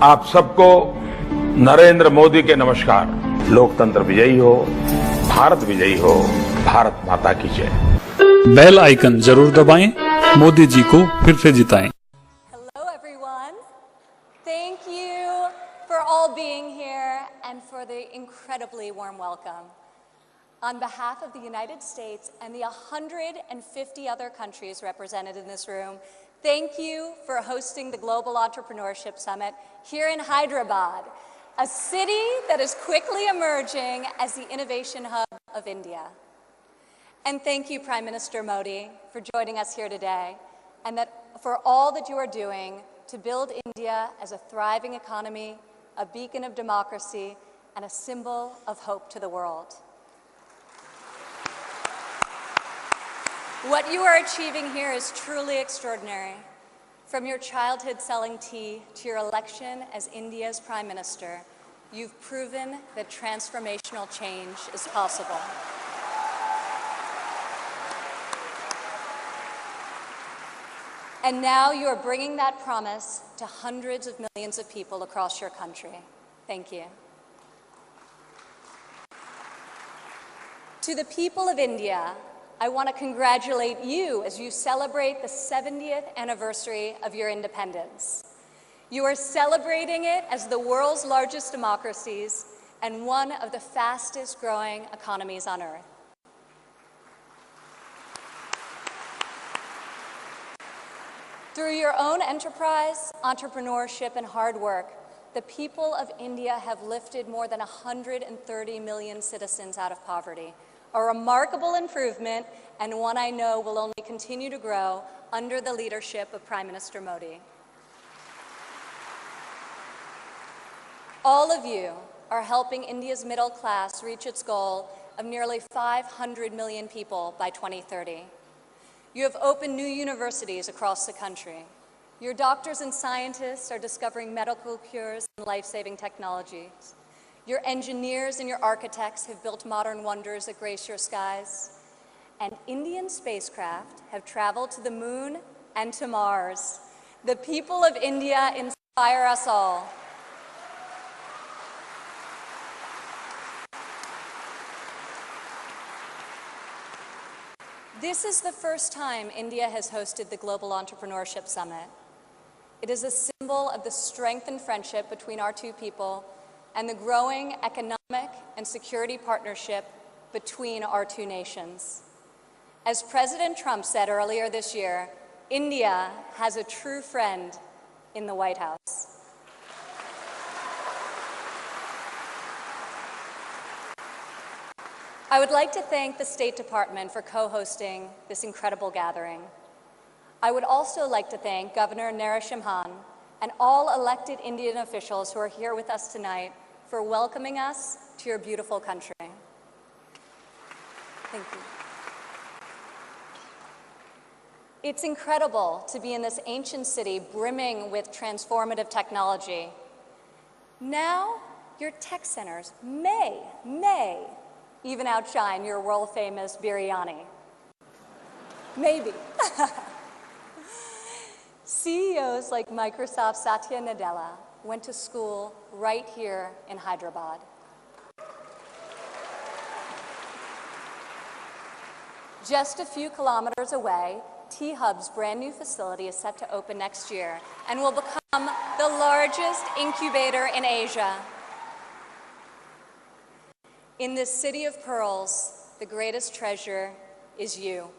आप सबको नरेंद्र मोदी के नमस्कार। लोकतंत्र विजयी हो, भारत विजयी हो, भारत माता की जय। बेल आइकन जरूर दबाएं, मोदी जी को फिर से जिताएं। Hello everyone. Thank you for all being here and for the incredibly warm welcome. On behalf of the United States and the 150 other countries represented in this room, thank you for hosting the Global Entrepreneurship Summit here in Hyderabad, a city that is quickly emerging as the innovation hub of India. And thank you, Prime Minister Modi, for joining us here today, and for all that you are doing to build India as a thriving economy, a beacon of democracy, and a symbol of hope to the world. What you are achieving here is truly extraordinary. From your childhood selling tea to your election as India's Prime Minister, you've proven that transformational change is possible. And now you are bringing that promise to hundreds of millions of people across your country. Thank you. To the people of India, I want to congratulate you as you celebrate the 70th anniversary of your independence. You are celebrating it as the world's largest democracies and one of the fastest growing economies on earth. Through your own enterprise, entrepreneurship, and hard work, the people of India have lifted more than 130 million citizens out of poverty. A remarkable improvement, and one I know will only continue to grow under the leadership of Prime Minister Modi. All of you are helping India's middle class reach its goal of nearly 500 million people by 2030. You have opened new universities across the country. Your doctors and scientists are discovering medical cures and life-saving technologies. Your engineers and your architects have built modern wonders that grace your skies. And Indian spacecraft have traveled to the moon and to Mars. The people of India inspire us all. This is the first time India has hosted the Global Entrepreneurship Summit. It is a symbol of the strength and friendship between our two people and the growing economic and security partnership between our two nations. As President Trump said earlier this year, India has a true friend in the White House. I would like to thank the State Department for co-hosting this incredible gathering. I would also like to thank Governor Narasimhan and all elected Indian officials who are here with us tonight for welcoming us to your beautiful country. Thank you. It's incredible to be in this ancient city brimming with transformative technology. Now, your tech centers may even outshine your world-famous biryani. Maybe. CEOs like Microsoft Satya Nadella went to school right here in Hyderabad. Just a few kilometers away, T-Hub's brand new facility is set to open next year and will become the largest incubator in Asia. In this city of pearls, the greatest treasure is you,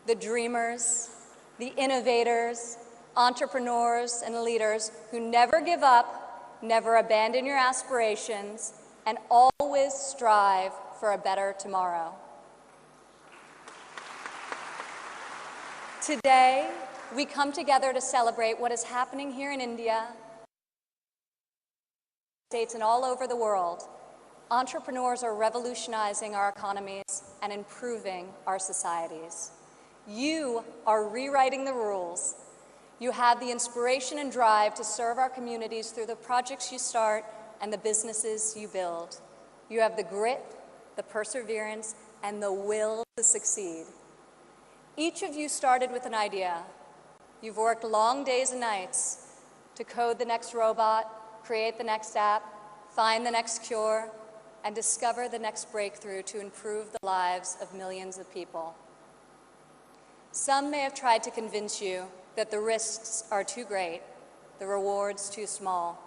the dreamers, the innovators, entrepreneurs, and leaders who never give up, never abandon your aspirations, and always strive for a better tomorrow. Today, we come together to celebrate what is happening here in India, States, and all over the world. Entrepreneurs are revolutionizing our economies and improving our societies. You are rewriting the rules. You have the inspiration and drive to serve our communities through the projects you start and the businesses you build. You have the grit, the perseverance, and the will to succeed. Each of you started with an idea. You've worked long days and nights to code the next robot, create the next app, find the next cure, and discover the next breakthrough to improve the lives of millions of people. Some may have tried to convince you that the risks are too great, the rewards too small.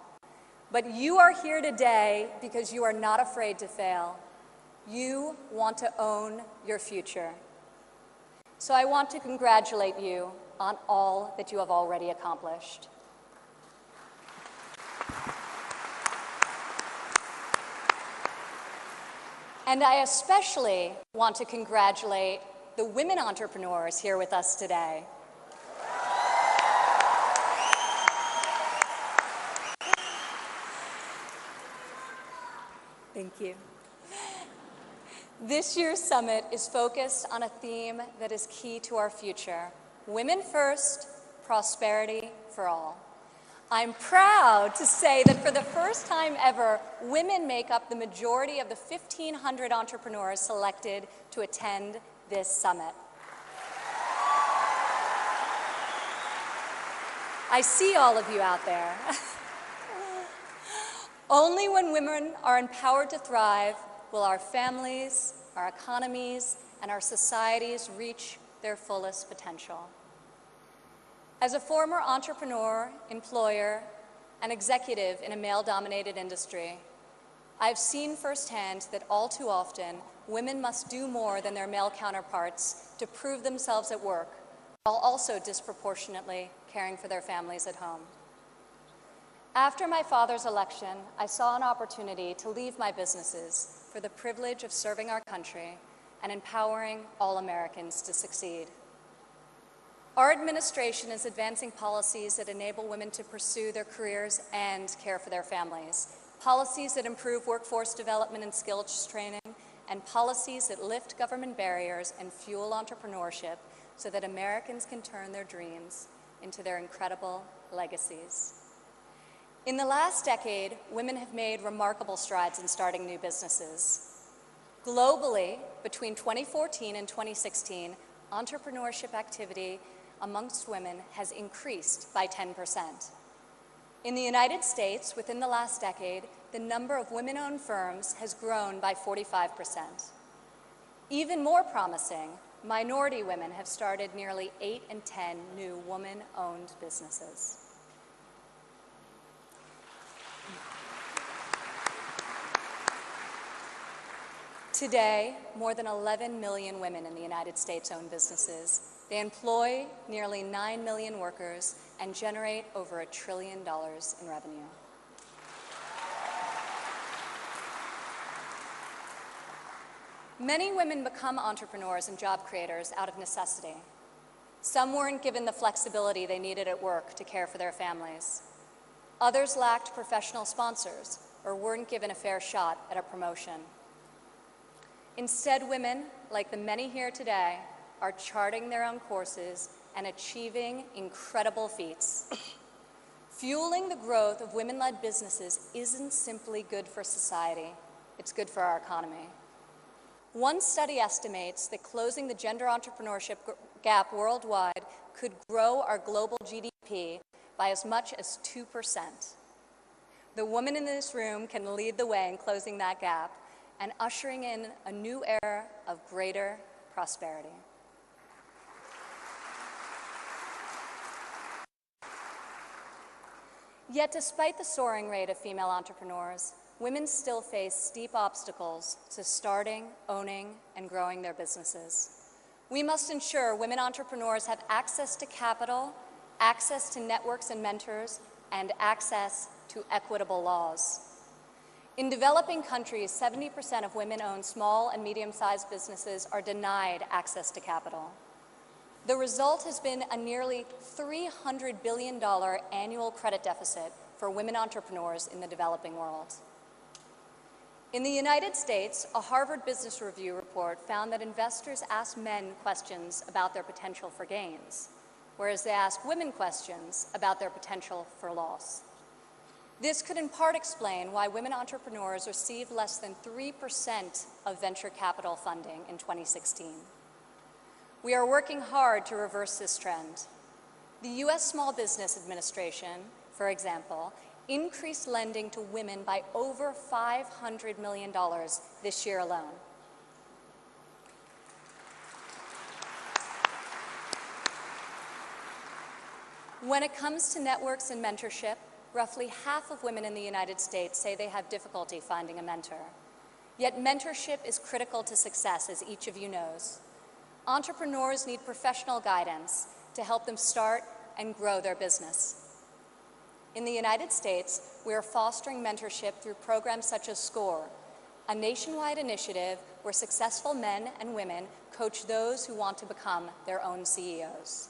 But you are here today because you are not afraid to fail. You want to own your future. So I want to congratulate you on all that you have already accomplished. And I especially want to congratulate the women entrepreneurs here with us today. Thank you. This year's summit is focused on a theme that is key to our future: women first, prosperity for all. I'm proud to say that for the first time ever, women make up the majority of the 1,500 entrepreneurs selected to attend this summit. I see all of you out there. Only when women are empowered to thrive will our families, our economies, and our societies reach their fullest potential. As a former entrepreneur, employer, and executive in a male-dominated industry, I've seen firsthand that all too often, women must do more than their male counterparts to prove themselves at work, while also disproportionately caring for their families at home. After my father's election, I saw an opportunity to leave my businesses for the privilege of serving our country and empowering all Americans to succeed. Our administration is advancing policies that enable women to pursue their careers and care for their families, policies that improve workforce development and skills training, and policies that lift government barriers and fuel entrepreneurship so that Americans can turn their dreams into their incredible legacies. In the last decade, women have made remarkable strides in starting new businesses. Globally, between 2014 and 2016, entrepreneurship activity amongst women has increased by 10%. In the United States, within the last decade, the number of women-owned firms has grown by 45%. Even more promising, minority women have started nearly 8 in 10 new woman-owned businesses. Today, more than 11 million women in the United States own businesses. They employ nearly 9 million workers and generate over $1 trillion in revenue. Many women become entrepreneurs and job creators out of necessity. Some weren't given the flexibility they needed at work to care for their families. Others lacked professional sponsors or weren't given a fair shot at a promotion. Instead, women, like the many here today, are charting their own courses and achieving incredible feats. Fueling the growth of women-led businesses isn't simply good for society, it's good for our economy. One study estimates that closing the gender entrepreneurship gap worldwide could grow our global GDP by as much as 2%. The woman in this room can lead the way in closing that gap and ushering in a new era of greater prosperity. Yet despite the soaring rate of female entrepreneurs, women still face steep obstacles to starting, owning, and growing their businesses. We must ensure women entrepreneurs have access to capital, access to networks and mentors, and access to equitable laws. In developing countries, 70% of women-owned small and medium-sized businesses are denied access to capital. The result has been a nearly $300 billion annual credit deficit for women entrepreneurs in the developing world. In the United States, a Harvard Business Review report found that investors ask men questions about their potential for gains, whereas they ask women questions about their potential for loss. This could in part explain why women entrepreneurs received less than 3% of venture capital funding in 2016. We are working hard to reverse this trend. The U.S. Small Business Administration, for example, increased lending to women by over $500 million this year alone. When it comes to networks and mentorship, roughly half of women in the United States say they have difficulty finding a mentor. Yet mentorship is critical to success, as each of you knows. Entrepreneurs need professional guidance to help them start and grow their business. In the United States, we are fostering mentorship through programs such as SCORE, a nationwide initiative where successful men and women coach those who want to become their own CEOs.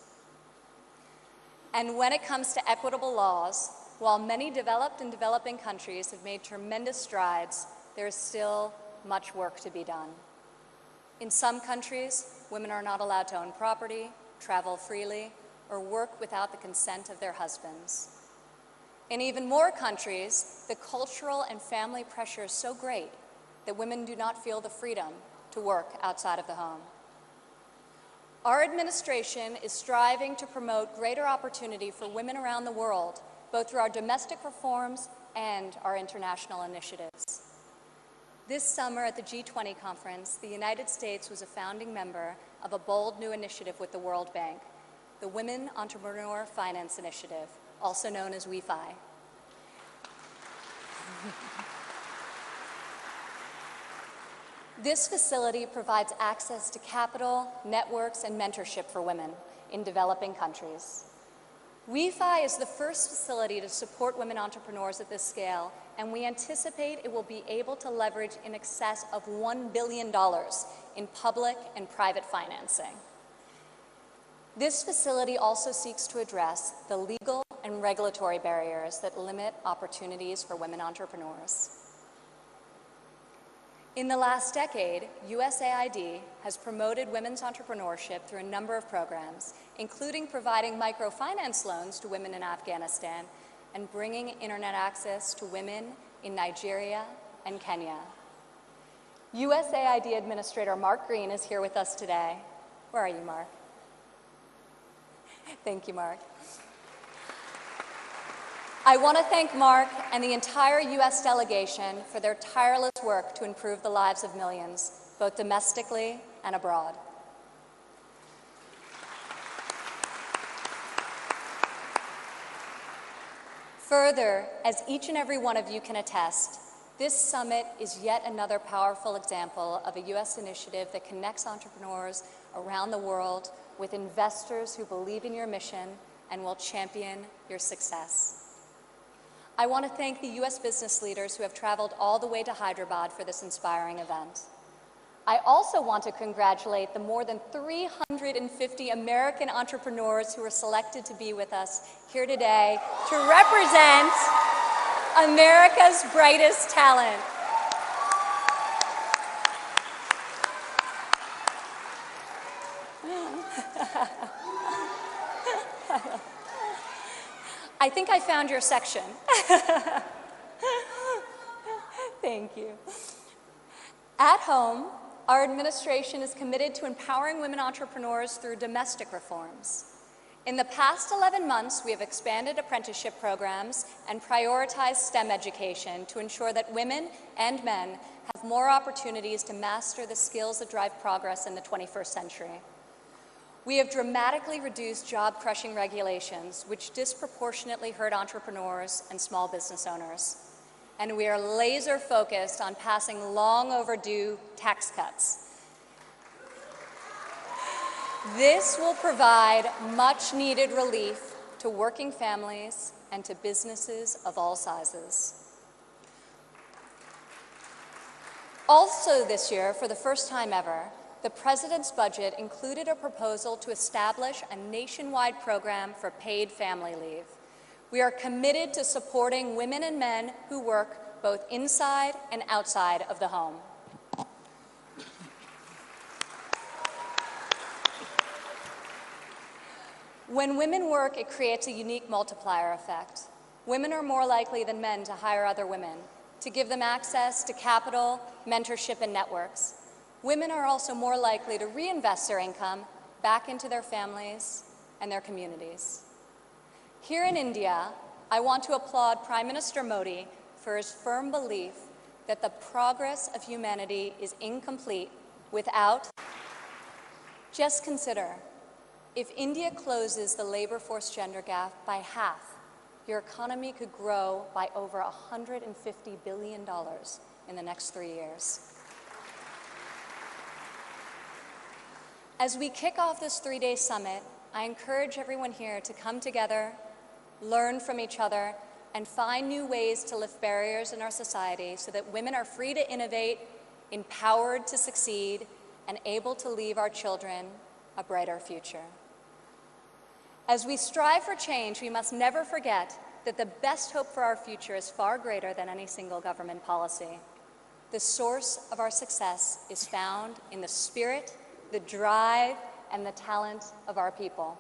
And when it comes to equitable laws, while many developed and developing countries have made tremendous strides, there is still much work to be done. In some countries, women are not allowed to own property, travel freely, or work without the consent of their husbands. In even more countries, the cultural and family pressure is so great that women do not feel the freedom to work outside of the home. Our administration is striving to promote greater opportunity for women around the world, both through our domestic reforms and our international initiatives. This summer at the G20 conference, the United States was a founding member of a bold new initiative with the World Bank, the Women Entrepreneur Finance Initiative, also known as WEFI. This facility provides access to capital, networks, and mentorship for women in developing countries. WEFI is the first facility to support women entrepreneurs at this scale, and we anticipate it will be able to leverage in excess of $1 billion in public and private financing. This facility also seeks to address the legal and regulatory barriers that limit opportunities for women entrepreneurs. In the last decade, USAID has promoted women's entrepreneurship through a number of programs, including providing microfinance loans to women in Afghanistan and bringing internet access to women in Nigeria and Kenya. USAID Administrator Mark Green is here with us today. Where are you, Mark? Thank you, Mark. I want to thank Mark and the entire U.S. delegation for their tireless work to improve the lives of millions, both domestically and abroad. Further, as each and every one of you can attest, this summit is yet another powerful example of a U.S. initiative that connects entrepreneurs around the world with investors who believe in your mission and will champion your success. I want to thank the U.S. business leaders who have traveled all the way to Hyderabad for this inspiring event. I also want to congratulate the more than 350 American entrepreneurs who were selected to be with us here today to represent America's brightest talent. I think I found your section. Thank you. At home, our administration is committed to empowering women entrepreneurs through domestic reforms. In the past 11 months, we have expanded apprenticeship programs and prioritized STEM education to ensure that women and men have more opportunities to master the skills that drive progress in the 21st century. We have dramatically reduced job-crushing regulations, which disproportionately hurt entrepreneurs and small business owners. And we are laser-focused on passing long-overdue tax cuts. This will provide much-needed relief to working families and to businesses of all sizes. Also this year, for the first time ever, the President's budget included a proposal to establish a nationwide program for paid family leave. We are committed to supporting women and men who work both inside and outside of the home. When women work, it creates a unique multiplier effect. Women are more likely than men to hire other women, to give them access to capital, mentorship, and networks. Women are also more likely to reinvest their income back into their families and their communities. Here in India, I want to applaud Prime Minister Modi for his firm belief that the progress of humanity is incomplete without. Just consider, if India closes the labor force gender gap by half, your economy could grow by over $150 billion in the next 3 years. As we kick off this 3-day summit, I encourage everyone here to come together, learn from each other, and find new ways to lift barriers in our society so that women are free to innovate, empowered to succeed, and able to leave our children a brighter future. As we strive for change, we must never forget that the best hope for our future is far greater than any single government policy. The source of our success is found in the spirit, the drive, and the talent of our people.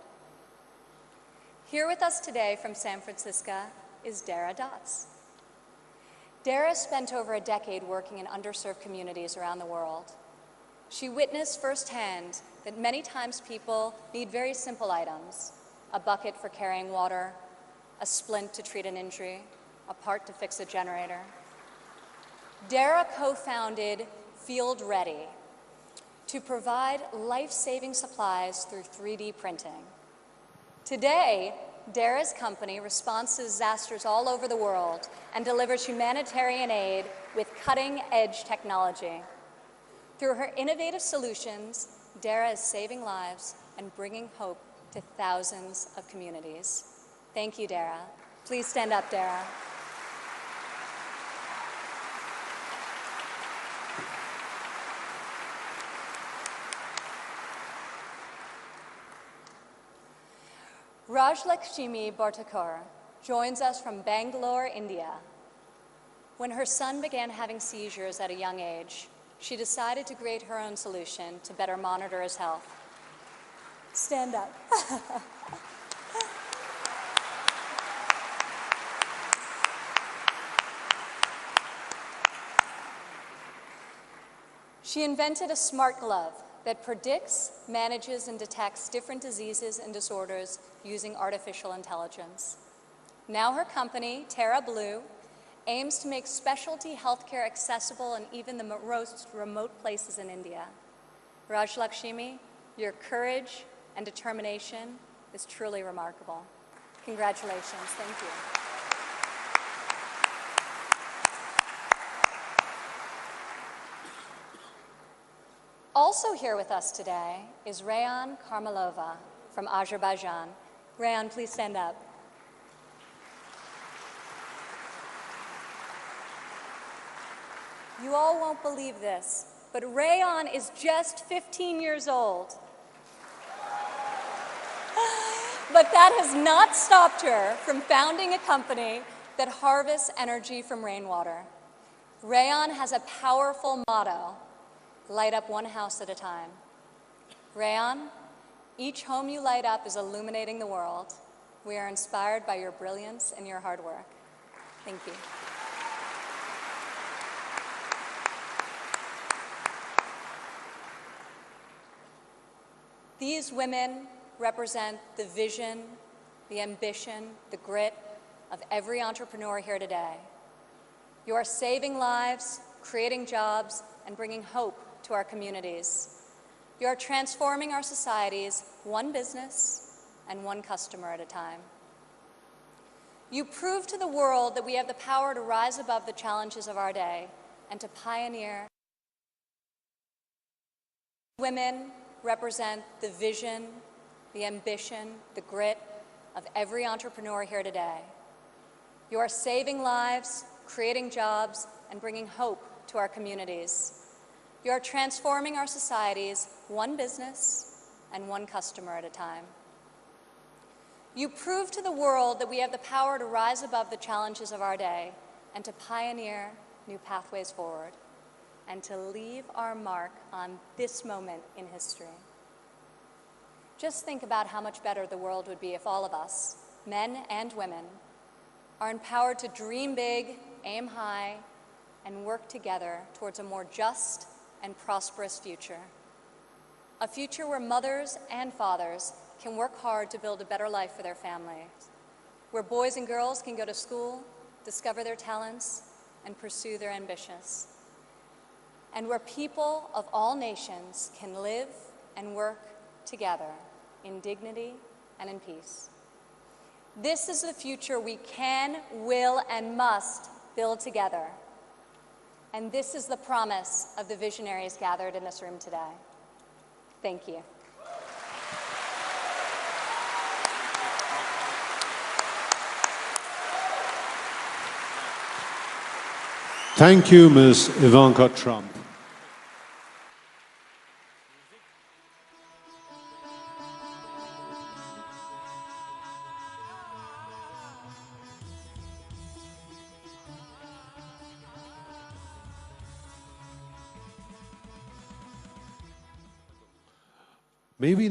Here with us today from San Francisco is Dara Dotz. Dara spent over a decade working in underserved communities around the world. She witnessed firsthand that many times people need very simple items: a bucket for carrying water, a splint to treat an injury, a part to fix a generator. Dara co-founded Field Ready to provide life-saving supplies through 3D printing. Today, Dara's company responds to disasters all over the world and delivers humanitarian aid with cutting-edge technology. Through her innovative solutions, Dara is saving lives and bringing hope to thousands of communities. Thank you, Dara. Please stand up, Dara. Rajlakshmi Bhartakar joins us from Bangalore, India. When her son began having seizures at a young age, she decided to create her own solution to better monitor his health. Stand up. She invented a smart glove that predicts, manages, and detects different diseases and disorders using artificial intelligence. Now her company, Terra Blue, aims to make specialty healthcare accessible in even the most remote places in India. Rajlakshmi, your courage and determination is truly remarkable. Congratulations. Thank you. Also here with us today is Rayan Karmalova from Azerbaijan. Rayan, please stand up. You all won't believe this, but Rayan is just 15 years old. But that has not stopped her from founding a company that harvests energy from rainwater. Rayan has a powerful motto: light up one house at a time. Rayan, each home you light up is illuminating the world. We are inspired by your brilliance and your hard work. Thank you. These women represent the vision, the ambition, the grit of every entrepreneur here today. You are saving lives, creating jobs, and bringing hope to our communities. You are transforming our societies one business and one customer at a time. You prove to the world that we have the power to rise above the challenges of our day and to pioneer. Women represent the vision, the ambition, the grit of every entrepreneur here today. You are saving lives, creating jobs, and bringing hope to our communities. You are transforming our societies one business and one customer at a time. You prove to the world that we have the power to rise above the challenges of our day and to pioneer new pathways forward and to leave our mark on this moment in history. Just think about how much better the world would be if all of us, men and women, are empowered to dream big, aim high, and work together towards a more just and prosperous future. A future where mothers and fathers can work hard to build a better life for their families. where boys and girls can go to school, discover their talents, and pursue their ambitions, and where people of all nations can live and work together in dignity and in peace. This is the future we can, will, and must build together. And this is the promise of the visionaries gathered in this room today. Thank you. Thank you, Ms. Ivanka Trump. Maybe not.